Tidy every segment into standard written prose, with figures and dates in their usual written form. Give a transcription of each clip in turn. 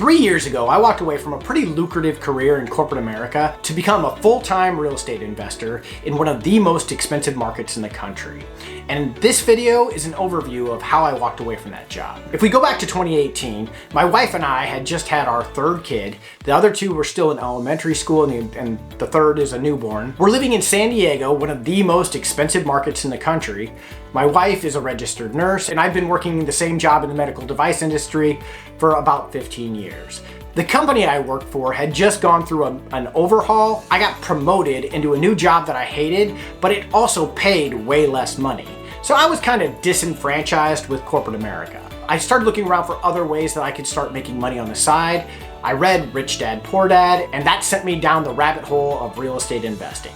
3 years ago, I walked away from a pretty lucrative career in corporate America to become a full-time real estate investor in one of the most expensive markets in the country. And this video is an overview of how I walked away from that job. If we go back to 2018, my wife and I had just had our third kid. The other two were still in elementary school and the third is a newborn. We're living in San Diego, one of the most expensive markets in the country. My wife is a registered nurse and I've been working the same job in the medical device industry for about 15 years. The company I worked for had just gone through an overhaul. I got promoted into a new job that I hated, but it also paid way less money. So I was kind of disenfranchised with corporate America. I started looking around for other ways that I could start making money on the side. I read Rich Dad, Poor Dad, and that sent me down the rabbit hole of real estate investing.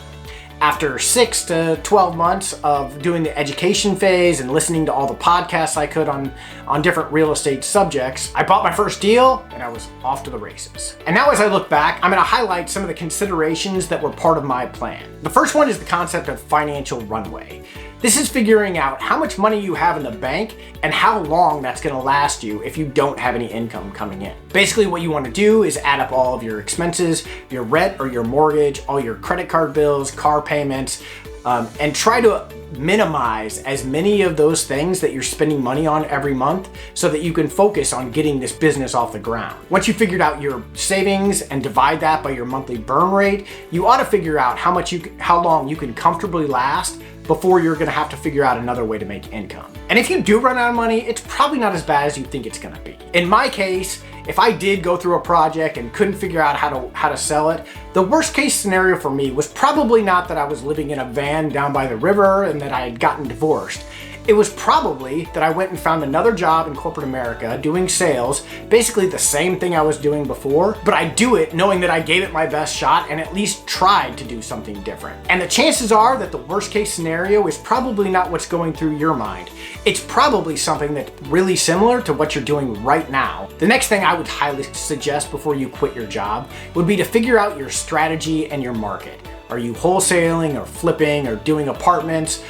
After 6 to 12 months of doing the education phase and listening to all the podcasts I could on different real estate subjects, I bought my first deal and I was off to the races. And now as I look back, I'm gonna highlight some of the considerations that were part of my plan. The first one is the concept of financial runway. This is figuring out how much money you have in the bank and how long that's gonna last you if you don't have any income coming in. Basically what you wanna do is add up all of your expenses, your rent or your mortgage, all your credit card bills, car payments, and try to minimize as many of those things that you're spending money on every month so that you can focus on getting this business off the ground. Once you figured out your savings and divide that by your monthly burn rate, you ought to figure out how long you can comfortably last before you're gonna have to figure out another way to make income. And if you do run out of money, it's probably not as bad as you think it's gonna be. In my case, if I did go through a project and couldn't figure out how to sell it, the worst case scenario for me was probably not that I was living in a van down by the river and that I had gotten divorced. It was probably that I went and found another job in corporate America doing sales, basically the same thing I was doing before, but I do it knowing that I gave it my best shot and at least tried to do something different. And the chances are that the worst case scenario is probably not what's going through your mind. It's probably something that's really similar to what you're doing right now. The next thing I would highly suggest before you quit your job would be to figure out your strategy and your market. Are you wholesaling or flipping or doing apartments?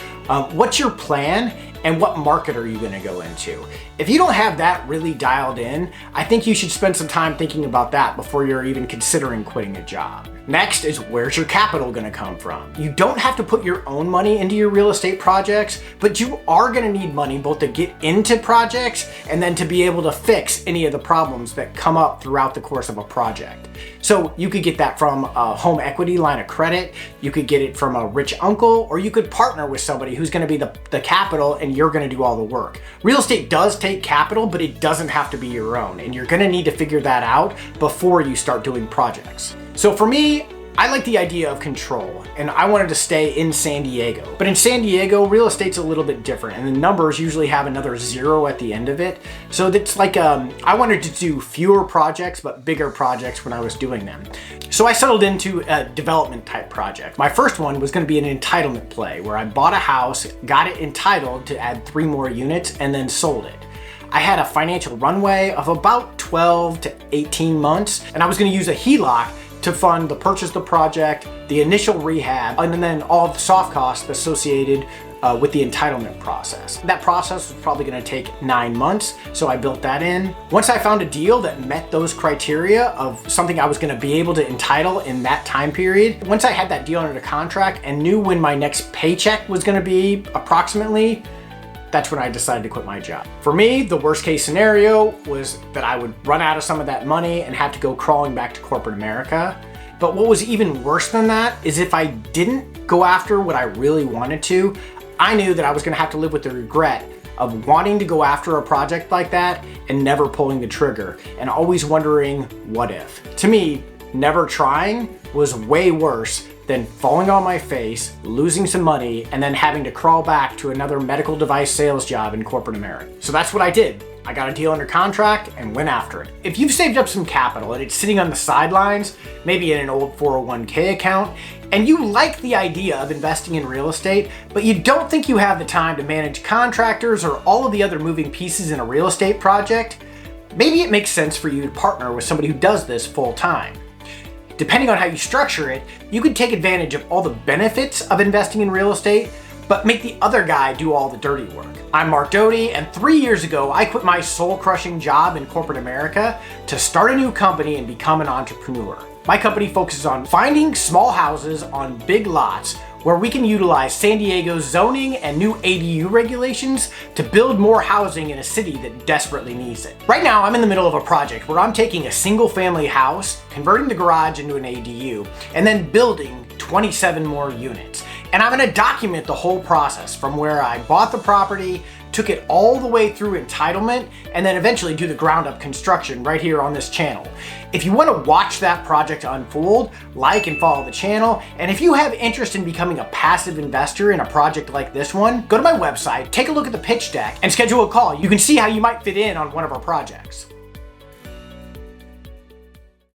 What's your plan and what market are you gonna go into? If you don't have that really dialed in, I think you should spend some time thinking about that before you're even considering quitting a job. Next is where's your capital gonna come from? You don't have to put your own money into your real estate projects, but you are gonna need money both to get into projects and then to be able to fix any of the problems that come up throughout the course of a project. So you could get that from a home equity line of credit, you could get it from a rich uncle, or you could partner with somebody who's gonna be the capital and you're gonna do all the work. Real estate does take capital, but it doesn't have to be your own, and you're gonna need to figure that out before you start doing projects. So for me, I like the idea of control, and I wanted to stay in San Diego. But in San Diego, real estate's a little bit different, and the numbers usually have another zero at the end of it. So that's like, I wanted to do fewer projects, but bigger projects when I was doing them. So I settled into a development type project. My first one was gonna be an entitlement play, where I bought a house, got it entitled to add 3 more units, and then sold it. I had a financial runway of about 12 to 18 months, and I was gonna use a HELOC to fund the purchase of the project, the initial rehab, and then all the soft costs associated with the entitlement process. That process was probably gonna take 9 months, so I built that in. Once I found a deal that met those criteria of something I was gonna be able to entitle in that time period, once I had that deal under contract and knew when my next paycheck was gonna be approximately, that's when I decided to quit my job. For me, the worst case scenario was that I would run out of some of that money and have to go crawling back to corporate America. But what was even worse than that is if I didn't go after what I really wanted to, I knew that I was gonna have to live with the regret of wanting to go after a project like that and never pulling the trigger and always wondering, what if? To me, never trying was way worse than falling on my face, losing some money, and then having to crawl back to another medical device sales job in corporate America. So that's what I did. I got a deal under contract and went after it. If you've saved up some capital and it's sitting on the sidelines, maybe in an old 401k account, and you like the idea of investing in real estate, but you don't think you have the time to manage contractors or all of the other moving pieces in a real estate project, maybe it makes sense for you to partner with somebody who does this full time. Depending on how you structure it, you could take advantage of all the benefits of investing in real estate, but make the other guy do all the dirty work. I'm Mark Doty, and 3 years ago, I quit my soul-crushing job in corporate America to start a new company and become an entrepreneur. My company focuses on finding small houses on big lots where we can utilize San Diego's zoning and new ADU regulations to build more housing in a city that desperately needs it. Right now, I'm in the middle of a project where I'm taking a single-family house, converting the garage into an ADU, and then building 27 more units. And I'm gonna document the whole process from where I bought the property, took it all the way through entitlement, and then eventually do the ground up construction right here on this channel. If you want to watch that project unfold, like and follow the channel, and if you have interest in becoming a passive investor in a project like this one, go to my website, take a look at the pitch deck, and schedule a call. You can see how you might fit in on one of our projects.